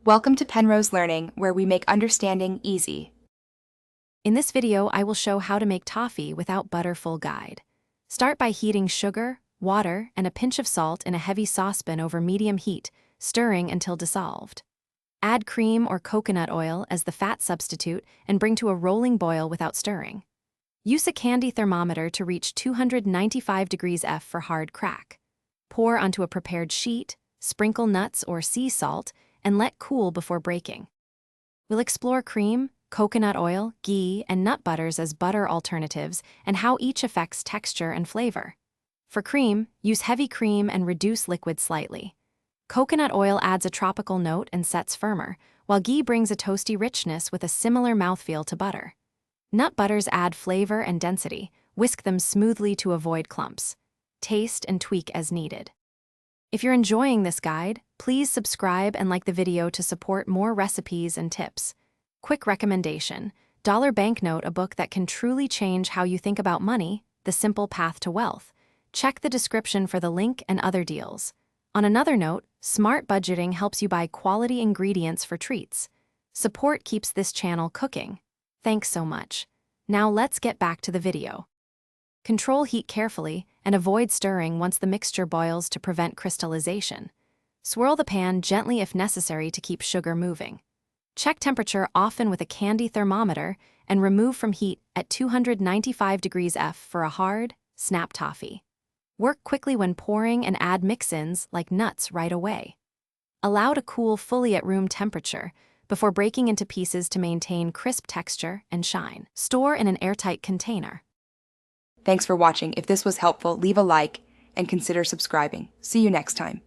Welcome to Penrose Learning, where we make understanding easy. In this video, I will show how to make toffee without butter full guide. Start by heating sugar, water, and a pinch of salt in a heavy saucepan over medium heat, stirring until dissolved. Add cream or coconut oil as the fat substitute and bring to a rolling boil without stirring. Use a candy thermometer to reach 295 degrees F for hard crack. Pour onto a prepared sheet, sprinkle nuts or sea salt, and let cool before breaking. We'll explore cream, coconut oil, ghee, and nut butters as butter alternatives and how each affects texture and flavor. For cream, use heavy cream and reduce liquid slightly. Coconut oil adds a tropical note and sets firmer, while ghee brings a toasty richness with a similar mouthfeel to butter. Nut butters add flavor and density. Whisk them smoothly to avoid clumps. Taste and tweak as needed. If you're enjoying this guide, please subscribe and like the video to support more recipes and tips. Quick recommendation: Dollar Banknote, a book that can truly change how you think about money, The Simple Path to Wealth. Check the description for the link and other deals. On another note, smart budgeting helps you buy quality ingredients for treats. Support keeps this channel cooking. Thanks so much. Now let's get back to the video. Control heat carefully and avoid stirring once the mixture boils to prevent crystallization. Swirl the pan gently if necessary to keep sugar moving. Check temperature often with a candy thermometer and remove from heat at 295 degrees F for a hard, snap toffee. Work quickly when pouring and add mix-ins like nuts right away. Allow to cool fully at room temperature before breaking into pieces to maintain crisp texture and shine. Store in an airtight container. Thanks for watching. If this was helpful, leave a like and consider subscribing. See you next time.